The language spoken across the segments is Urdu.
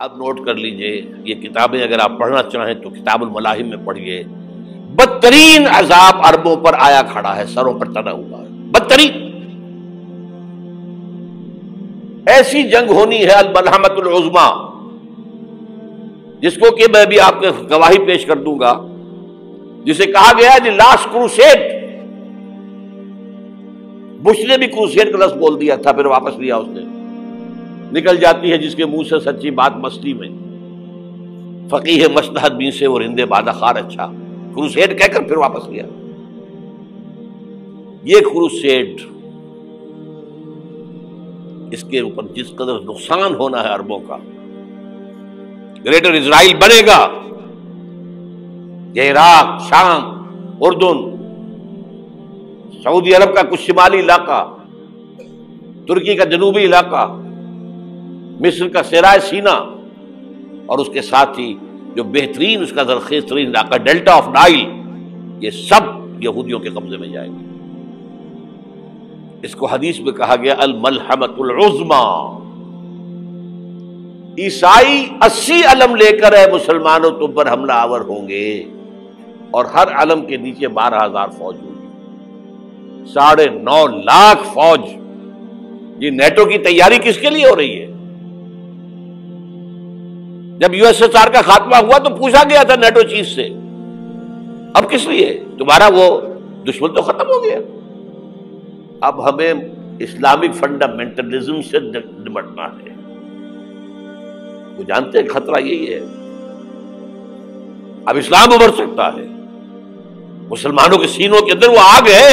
اب نوٹ کر لیجئے، یہ کتابیں اگر آپ پڑھنا چاہیں تو کتاب الملاحم میں پڑھیے. بدترین عذاب عربوں پر آیا کھڑا ہے، سروں پر تنا ہوا ہے، بدترین. ایسی جنگ ہونی ہے الملحمۃ العظمیٰ، جس کو کہ میں بھی آپ کے گواہی پیش کر دوں گا، جسے کہا گیا ہے دی لاسٹ کروسیڈ. بش نے بھی کروسیڈ کا لفظ بول دیا تھا، پھر واپس لیا اس نے. نکل جاتی ہے جس کے منہ سے سچی بات مستی میں، فقیہ مصلحت بھی سے وہ رندے بادہ خار اچھا، کروسیڈ کہہ کر پھر واپس لیا. یہ کروسیڈ، اس کے اوپر جس قدر نقصان ہونا ہے عربوں کا. گریٹر اسرائیل بنے گا، یہ عراق، شام، اردن، سعودی عرب کا کچھ شمالی علاقہ، ترکی کا جنوبی علاقہ، مصر کا صحرائے سینا، اور اس کے ساتھ ہی جو بہترین اس کا زرخیز ترین علاقہ ڈیلٹا آف نائل، یہ سب یہودیوں کے قبضے میں جائیں گے. اس کو حدیث میں کہا گیا الملحمۃ العظمیٰ. عیسائی 80 علم لے کر ہے مسلمانوں تم پر حملہ آور ہوں گے، اور ہر علم کے نیچے 12,000 فوج ہوگی، 9.5 لاکھ فوج. یہ نیٹو کی تیاری کس کے لیے ہو رہی ہے؟ جب یو ایس ایس آر کا خاتمہ ہوا تو پوچھا گیا تھا نیٹو چیف سے، اب کس لیے؟ تمہارا وہ دشمن تو ختم ہو گیا، اب ہمیں اسلامک فنڈامنٹلزم سے نمٹنا ہے. وہ جانتے ہیں خطرہ یہی ہے، اب اسلام ابھر سکتا ہے. مسلمانوں کے سینوں کے اندر وہ آگ ہے،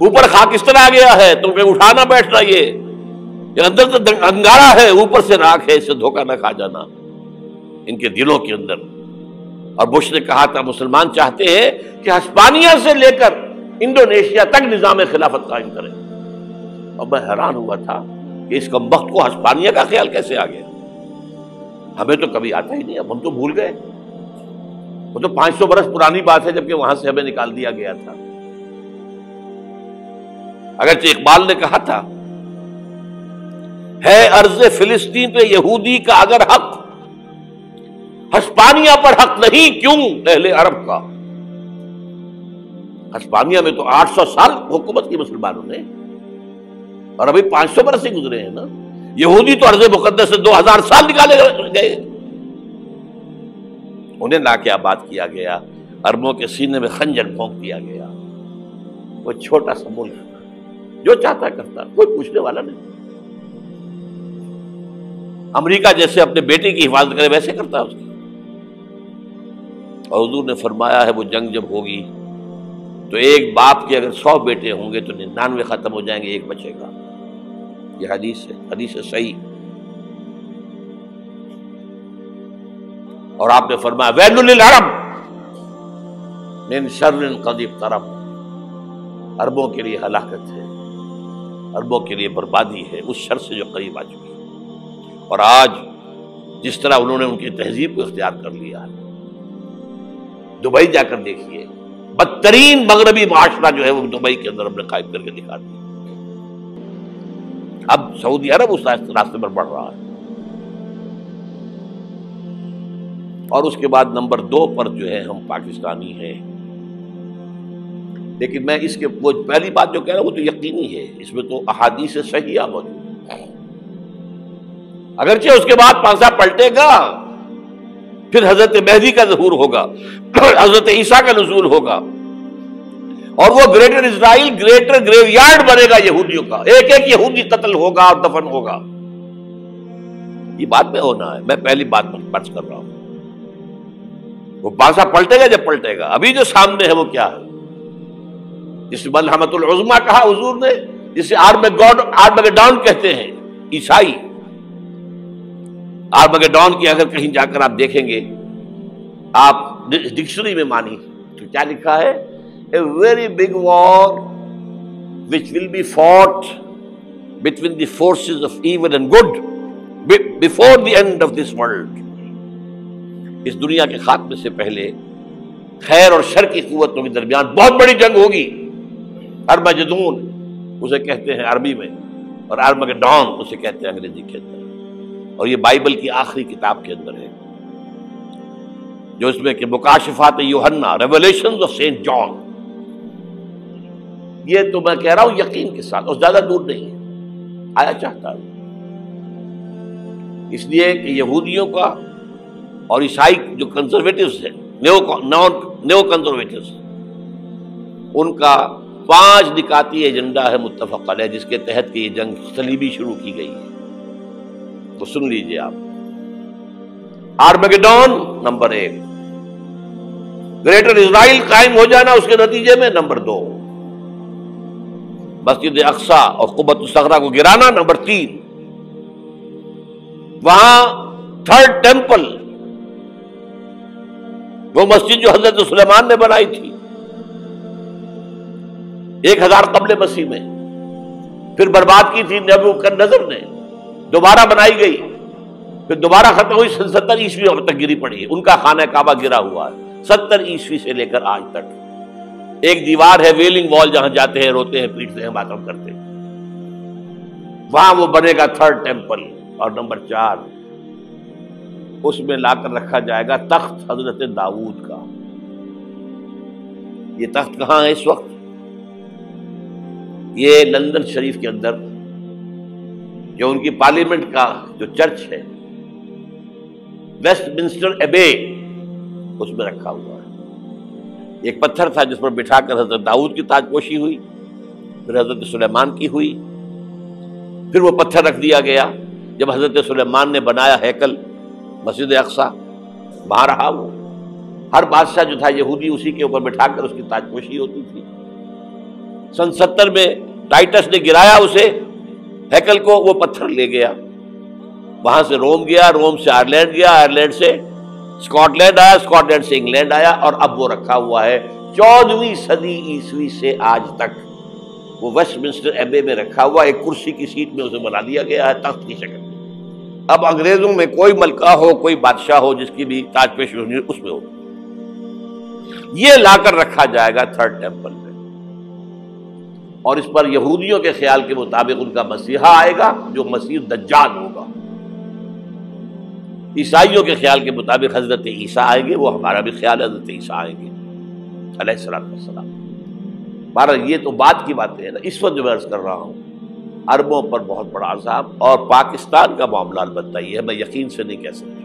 اوپر خاکستر آ گیا ہے، تمہیں اٹھانا بیٹھنا، یہ اندر تو انگارہ ہے، اوپر سے راکھ ہے، اس سے دھوکہ نہ کھا جانا ان کے دلوں کے اندر. اور بش نے کہا تھا مسلمان چاہتے ہیں کہ ہسپانیہ سے لے کر انڈونیشیا تک نظام خلافت قائم کریں. اور میں حیران ہوا تھا کہ اس کمبخت کو ہسپانیہ کا خیال کیسے آ گیا. ہمیں تو کبھی آتا ہی نہیں، اب ہم تو بھول گئے. وہ تو 500 برس پرانی بات ہے، جبکہ وہاں سے ہمیں نکال دیا گیا تھا. اگرچہ اقبال نے کہا تھا ہے ارض فلسطین پہ یہودی کا اگر حق، ہسپانیہ پر حق نہیں کیوں اہل عرب کا. ہسپانیہ میں تو 800 سال حکومت کی مسلمانوں نے، اور ابھی 500 برس سے گزرے ہیں نا. یہودی تو ارض مقدس سے 2000 سال نکالے گئے. انہیں لا کے آباد کیا گیا، عربوں کے سینے میں خنجر بھونک دیا گیا. وہ چھوٹا سا ملک جو چاہتا کرتا، کوئی پوچھنے والا نہیں. امریکہ جیسے اپنے بیٹے کی حفاظت کرے ویسے کرتا اس کی. اور حضور نے فرمایا ہے وہ جنگ جب ہوگی تو ایک باپ کے اگر 100 بیٹے ہوں گے تو 99 ختم ہو جائیں گے، ایک بچے گا. یہ حدیث ہے، حدیث ہے صحیح. اور آپ نے فرمایا ویل للعرب من شر قد اقترب. عربوں کے لیے ہلاکت ہے، عربوں کے لیے بربادی ہے اس شر سے جو قریب آ چکی ہے. اور آج جس طرح انہوں نے ان کی تہذیب کو اختیار کر لیا ہے، دبئی جا کر دیکھیے، بدترین مغربی معاشرہ جو ہے وہ دبئی کے اندر ہم نے قائم کر کے دکھا دیا. اب سعودی عرب اس راستے پر بڑھ رہا ہے. اور اس کے بعد نمبر 2 پر جو ہے ہم پاکستانی ہیں. لیکن میں اس کے وہ پہلی بات جو کہہ رہا ہوں وہ تو یقینی ہے، اس میں تو احادیث صحیحہ موجود ہے. اگرچہ اس کے بعد پانسا پلٹے گا، پھر حضرت مہدی کا ظہور ہوگا، حضرت عیسیٰ کا نزول ہوگا، اور وہ گریٹر اسرائیل گریٹر گریو یارڈ بنے گا یہودیوں کا. ایک ایک یہودی قتل ہوگا اور دفن ہوگا. یہ بات میں ہونا ہے، میں پہلی بات پر فرض کر رہا ہوں. وہ پانسا پلٹے گا جب پلٹے گا. ابھی جو سامنے ہے وہ کیا ہے؟ جس ملحمۃ العظمیٰ کہا حضور نے، جسے آرمگیڈون کہتے ہیں عیسائی. آرمگیڈون کی اگر کہیں جا کر آپ دیکھیں گے، آپ ڈکشنری میں مانی تو کیا لکھا ہے؟ A very big war which will be fought between the forces of evil and good before the end of this world. اس دنیا کے خاتمے سے پہلے خیر اور شر کی قوتوں کے درمیان بہت بڑی جنگ ہوگی. ارمجدون اسے کہتے ہیں عربی میں، اور آرمگیڈون اسے کہتے ہیں انگریزی کے اندر. اور یہ بائبل کی آخری کتاب کے اندر ہے، جو اس میں کہ مکاشفات یوحنا، ریولیشنز آف سینٹ جان، یہ تو میں کہہ رہا ہوں یقین کے ساتھ، اور زیادہ دور نہیں ہے، آیا چاہتا ہے۔ اس لیے کہ یہودیوں کا اور عیسائی جو کنزرویٹوز ہیں، نیو کنزرویٹوز، ان کا 5 نکاتی ایجنڈا ہے متفق علیہ، جس کے تحت کہ یہ جنگ صلیبی شروع کی گئی ہے، وہ سن لیجئے آپ۔ آرمیگیڈون نمبر 1، گریٹر اسرائیل قائم ہو جانا اس کے نتیجے میں نمبر 2، مسجد اقصی اور قبۃ الصخرہ کو گرانا نمبر 3، وہاں 3rd ٹیمپل، وہ مسجد جو حضرت سلیمان نے بنائی تھی 1000 قبل مسیح میں، پھر برباد کی تھی نبوکدنضر نے، دوبارہ بنائی گئی، پھر دوبارہ ختم ہوئی 70 عیسوی تک گری پڑی ہے۔ ان کا خانہ کعبہ گرا ہوا ہے 70 عیسوی سے لے کر آج تک۔ ایک دیوار ہے ویلنگ وال، جہاں جاتے ہیں، روتے ہیں، پیٹتے ہیں، ماتم کرتے ہیں، وہاں وہ بنے گا 3rd ٹیمپل۔ اور نمبر 4، اس میں لا کر رکھا جائے گا تخت حضرت داؤد کا۔ یہ تخت کہاں ہے اس وقت؟ یہ لندن شریف کے اندر، جو ان کی پارلیمنٹ کا جو چرچ ہے، ویسٹ منسٹر ایبے، اس میں رکھا ہوا ہے۔ ایک پتھر تھا جس پر بٹھا کر حضرت داؤد کی تاج پوشی ہوئی، پھر حضرت سلیمان کی ہوئی، پھر وہ پتھر رکھ دیا گیا جب حضرت سلیمان نے بنایا ہیکل مسجد اقصی، وہاں رہا وہ۔ ہر بادشاہ جو تھا یہودی اسی کے اوپر بٹھا کر اس کی تاج پوشی ہوتی تھی۔ سن 70 میں ٹائٹس نے گرایا اسے، ہیکل کو، وہ پتھر لے گیا، وہاں سے روم گیا، روم سے آئرلینڈ گیا، آئرلینڈ سے اسکاٹ لینڈ آیا، اسکاٹ لینڈ سے انگلینڈ آیا، اور اب وہ رکھا ہوا ہے 14ویں صدی عیسوی سے آج تک۔ وہ ویسٹ منسٹر ایبے میں رکھا ہوا، ایک کرسی کی سیٹ میں اسے بنا دیا گیا ہے تخت کی شکل میں۔ اب انگریزوں میں کوئی ملکہ ہو، کوئی بادشاہ ہو جس کی بھی تاج پوشی ہونی، اس میں ہو، یہ لا کر رکھا جائے گا 3rd ٹیمپل میں۔ اور اس پر یہودیوں کے خیال کے مطابق ان کا مسیحا آئے گا جو مسیح دجال ہوگا، عیسائیوں کے خیال کے مطابق حضرت عیسیٰ آئیں گے، وہ ہمارا بھی خیال ہے حضرت عیسیٰ آئیں گے علیہ السلام۔ بہرحال یہ تو بات کی باتیں ہیں نا، اس وقت جو میں عرض کر رہا ہوں عربوں پر بہت بڑا عذاب، اور پاکستان کا معاملہ البتہ یہ ہے، میں یقین سے نہیں کہہ سکتا،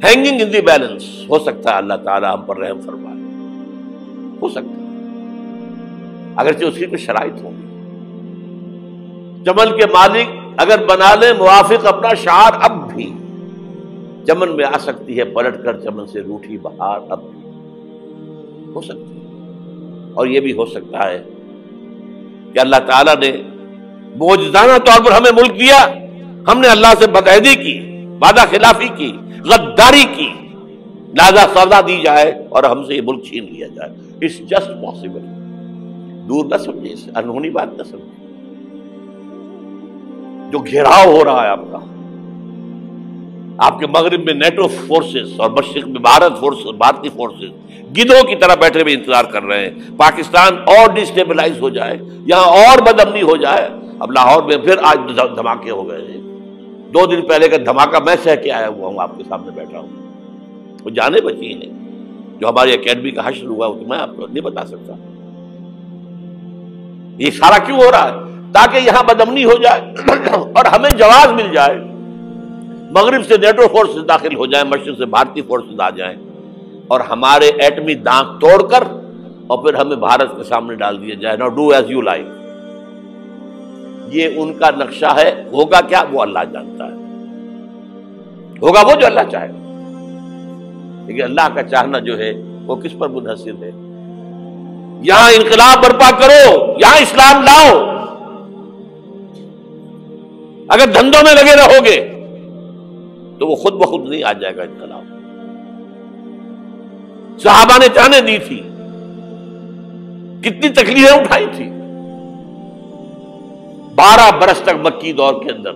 ہینگنگ ان دی بیلنس، ہو سکتا ہے اللہ تعالی ہم پر رحم فرمائے، ہو سکتا ہے، اگرچہ اس کی کوئی شرائط ہوگی۔ چمن کے مالک اگر بنا لے موافق اپنا شعار، اب بھی چمن میں آ سکتی ہے پلٹ کر چمن سے روٹھی بہار، اب بھی ہو سکتی ہے۔ اور یہ بھی ہو سکتا ہے کہ اللہ تعالیٰ نے معجزانہ طور پر ہمیں ملک دیا، ہم نے اللہ سے بدعہدی کی، وعدہ خلافی کی، غداری کی، لہذا سزا دی جائے اور ہم سے یہ ملک چھین لیا جائے۔ اٹس جسٹ پاسبل، دور نہ سمجھے، اسے انہونی بات نہ سمجھے۔ جو گھیراؤ ہو رہا ہے آپ کے مغرب میں نیٹو فورسز اور مشرق میں بھارتی فورسز گدھوں کی طرح بیٹھے ہوئے انتظار کر رہے ہیں پاکستان اور ڈسٹیبلائز ہو جائے، یہاں اور بدامنی ہو جائے۔ اب لاہور میں پھر آج دھماکے ہو گئے ہیں، 2 دن پہلے کا دھماکہ میں سہ کے آیا ہوا ہوں، آپ کے سامنے بیٹھا ہوں، وہ جانے بچی ہیں، جو ہماری اکیڈمی کا حشر ہوا وہ تو میں آپ کو نہیں بتا سکتا۔ یہ سارا کیوں ہو رہا ہے؟ تاکہ یہاں بدامنی ہو جائے اور ہمیں جواز مل جائے، مغرب سے نیٹو فورسز داخل ہو جائیں، مشرق سے بھارتی فورسز آ جائیں، اور ہمارے ایٹمی دانت توڑ کر اور پھر ہمیں بھارت کے سامنے ڈال دیا جائے۔ نو ڈو ایز یو لائک، یہ ان کا نقشہ ہے۔ ہوگا کیا وہ اللہ جانتا ہے، ہوگا وہ جو اللہ چاہے، لیکن اللہ کا چاہنا جو ہے وہ کس پر منحصر ہے؟ یہاں انقلاب برپا کرو، یہاں اسلام لاؤ، اگر دھندوں میں لگے رہو گے تو وہ خود بخود نہیں آ جائے گا انقلاب۔ صحابہ نے جانیں دی تھی، کتنی تکلیفیں اٹھائی تھی، 12 برس تک مکی دور کے اندر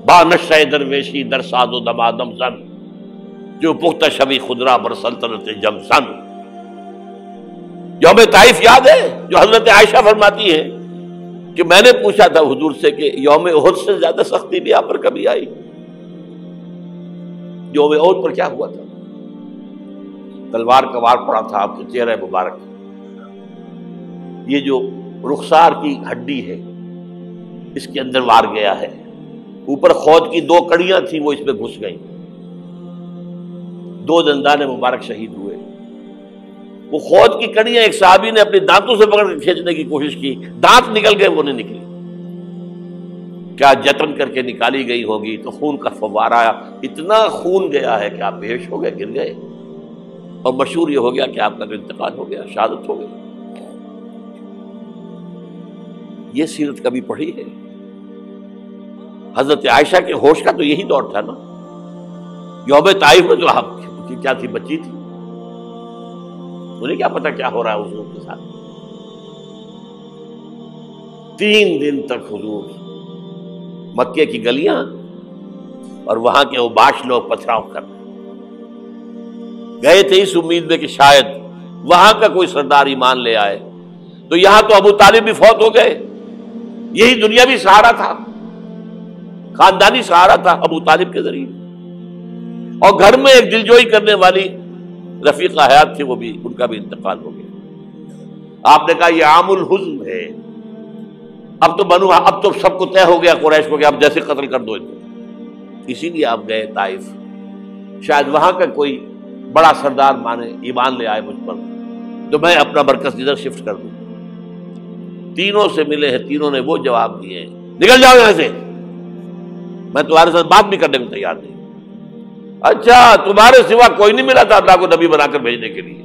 با نشہ درویشی در ساز و دمادم زن، جو پختہ شبی خدرا بر سلطنت جم سن۔ یوم طائف یاد ہے جو حضرت عائشہ فرماتی ہے کہ میں نے پوچھا تھا حضور سے کہ یوم احد سے زیادہ سختی بھی آپ پر کبھی آئی؟ یوم احد پر کیا ہوا تھا؟ تلوار کا وار پڑا تھا آپ کے چہرہ مبارک، یہ جو رخسار کی ہڈی ہے اس کے اندر وار گیا ہے، اوپر خود کی 2 کڑیاں تھیں وہ اس میں گھس گئیں، 2 دندان مبارک شہید ہوئے۔ وہ خود کی کڑیاں ایک صحابی نے اپنے دانتوں سے پکڑ کے کھینچنے کی کوشش کی، دانت نکل گئے، وہ نہیں نکلی، کیا جتن کر کے نکالی گئی ہوگی تو خون کا فوارہ آیا، اتنا خون گیا ہے کہ آپ بے ہوش ہو گئے، گر گئے، اور مشہور یہ ہو گیا کہ آپ کا انتقال ہو گیا، شہادت ہو گئی۔ یہ سیرت کبھی پڑھی ہے؟ حضرت عائشہ کے ہوش کا تو یہی دور تھا نا، یوم طائف میں تو آپ کی کیا تھی، بچی تھی، انہیں کیا پتا کیا ہو رہا ہے حضور کے ساتھ۔ 3 دن تک حضور مکے کی گلیاں اور وہاں کے اوباش لوگ پتھراؤ کر گئے تھے اس امید میں کہ شاید وہاں کا کوئی سردار ایمان لے آئے، تو یہاں تو ابو طالب بھی فوت ہو گئے، یہی دنیاوی سہارا تھا، خاندانی سہارا تھا ابو طالب کے ذریعے، اور گھر میں ایک دلجوئی کرنے والی رفیقہ حیات تھی، وہ بھی، ان کا بھی انتقال ہو گیا۔ آپ نے کہا یہ عام الحزن ہے، اب تو سب کو طے ہو گیا قریش کو کہ اب جیسے قتل کر دو ان کو، اسی لیے آپ گئے طائف، شاید وہاں کا کوئی بڑا سردار مانے، ایمان لے آئے مجھ پر، تو میں اپنا مرکز ادھر شفٹ کر دوں۔ تینوں سے ملے ہیں، تینوں نے وہ جواب دیے ہیں، نکل جاؤ یہاں سے، میں تمہارے ساتھ بات بھی کرنے کو تیار نہیں۔ اچھا تمہارے سوا کوئی نہیں ملا تھا اللہ کو نبی بنا کر بھیجنے کے لیے؟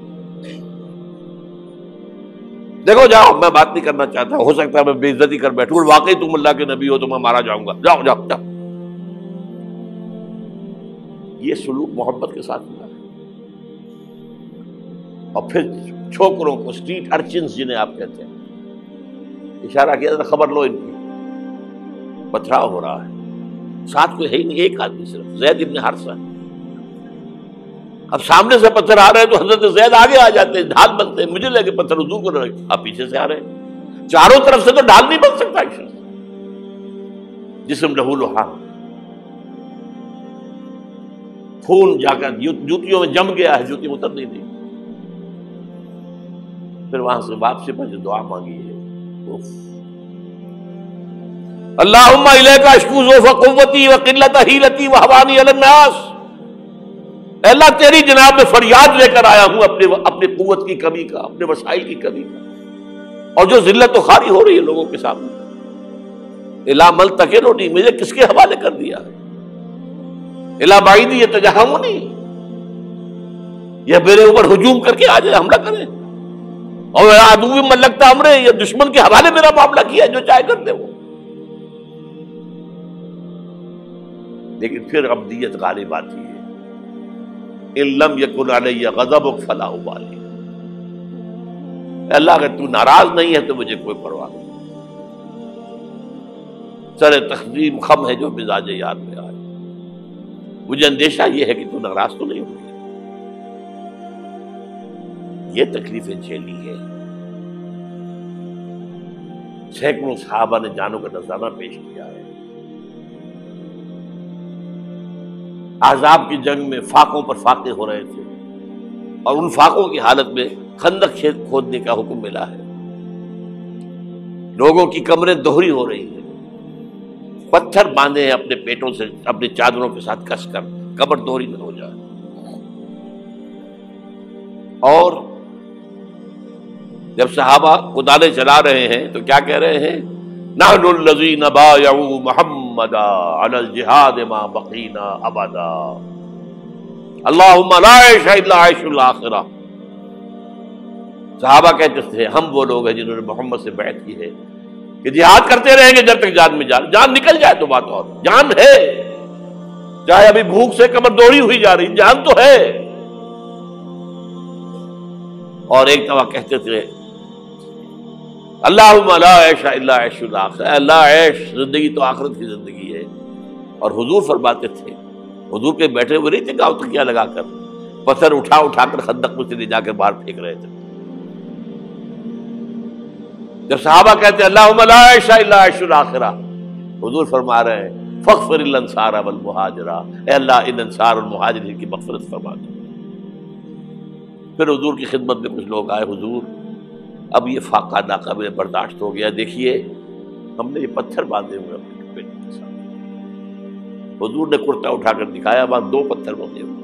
دیکھو جاؤ، میں بات نہیں کرنا چاہتا، ہو سکتا ہے میں بے عزتی کر بیٹھوں، واقعی تم اللہ کے نبی ہو تو میں مارا جاؤں گا، جاؤ جاؤ جاؤ۔ یہ سلوک محبت کے ساتھ ہوا ہے۔ اور پھر چھوکروں کو، اسٹریٹ ارچنز جنہیں آپ کہتے ہیں، اشارہ کیا تھا، خبر لو ان کی، پتھراؤ ہو رہا ہے، ساتھ کوئی ہے ہی نہیں، ایک آدمی صرف، زید ابن حارثہ۔ اب سامنے سے پتھر آ رہے ہیں تو حضرت زید آگے آ جاتے ہیں، ڈھال بنتے ہیں، مجھے لگے پتھر حضور کو لگے، آپ پیچھے سے آ رہے ہیں، چاروں طرف سے تو ڈھال نہیں بن سکتا ایک شخص، جسم لہو لہان، خون جا کر جوتیوں میں جم گیا ہے، جوتی اتر نہیں دی۔ پھر وہاں سے واپسی پر جو دعا مانگی ہے، اللہم الیک اشکو ضعف قوتی وقلت حیلتی وہوانی علی الناس، اے اللہ تیری جناب میں فریاد لے کر آیا ہوں اپنی قوت کی کمی کا، اپنے وسائل کی کمی کا، اور جو ذلت و خواری ہو رہی ہے لوگوں کے سامنے، الا ملتقننی، مجھے کس کے حوالے کر دیا ہے، الا بعیدی یتجہمنی، یہ میرے اوپر ہجوم کر کے آ جائے، حملہ کرے، اور عدو من لگتا امرے، یہ دشمن کے حوالے میرا معاملہ کیا، جو چاہے کر دے وہ۔ لیکن پھر عبدیت غالب آتی ہے، ان لم یکن علی غضبک فلا ابالی، اللہ اگر تو ناراض نہیں ہے تو مجھے کوئی پرواہ نہیں، سر تقسیم خم ہے جو مزاج یار میں آئے، مجھے اندیشہ یہ ہے کہ تو ناراض تو نہیں ہوئی۔ یہ تکلیفیں جھیلی ہے، سینکڑوں صحابہ نے جانوں کا نذرانہ پیش کیا ہے، احزاب کی جنگ میں فاقوں پر فاقے ہو رہے تھے، اور ان فاقوں کی حالت میں خندق کھودنے کا حکم ملا ہے، لوگوں کی کمریں دوہری ہو رہی ہیں، پتھر باندھے ہیں اپنے پیٹوں سے، اپنے چادروں کے ساتھ کس کر، کمر دوہری نہ ہو جائے۔ اور جب صحابہ کدالیں چلا رہے ہیں تو کیا کہہ رہے ہیں، نحن الذین بایعوا محمدا علی الجہاد ما بقینا ابدا، اللہم لا عیش الا عیش الاخرہ۔ صحابہ کہتے تھے ہم وہ لوگ ہیں جنہوں نے محمد سے بیعت کی ہے کہ جہاد کرتے رہیں گے جب تک جان میں جان نکل جائے تو بات، اور جان ہے، چاہے ابھی بھوک سے کمر دوڑی ہوئی جا رہی، جان تو ہے۔ اور ایک دفعہ کہتے تھے اللہم لا عیش الا عیش الاخرہ، اللہ عیش، زندگی تو آخرت کی زندگی ہے۔ اور حضور فرماتے تھے، حضور کے بیٹھے ہوئے نہیں تھے گاؤں تکیہ لگا کر، پتھر اٹھا اٹھا کر خندق میں سے لے جا کر باہر پھینک رہے تھے۔ جب صحابہ کہتے ہیں اللہم لا عیش الا عیش الآخرہ، حضور فرما رہے ہیں فاغفر الانصار والمہاجرہ، اے اللہ ان انصار اور مہاجرین کی مغفرت فرما دو۔ پھر حضور کی خدمت میں کچھ لوگ آئے، حضور اب یہ فاقہ ناقابل برداشت ہو گیا، دیکھیے ہم نے یہ پتھر باندھے ہوئے اپنے پیٹ کے ساتھ۔ حضور نے کرتا اٹھا کر دکھایا، وہاں 2 پتھر باندھے ہوئے۔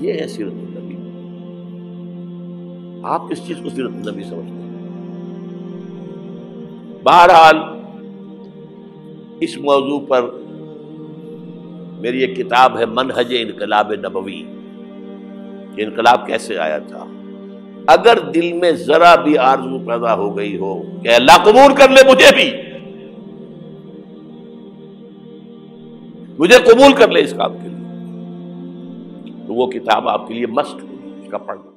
یہ ہے سیرت النبی۔ آپ کس چیز کو سیرت النبی سمجھتے ہیں؟ بہرحال اس موضوع پر میری ایک کتاب ہے منہج انقلاب نبوی، کہ انقلاب کیسے آیا تھا۔ اگر دل میں ذرا بھی آرزو پیدا ہو گئی ہو کہ اللہ قبول کر لے مجھے بھی، مجھے قبول کر لے اس کام کے لیے، تو وہ کتاب آپ کے لیے مست ہوگی، اس کا پڑھنا۔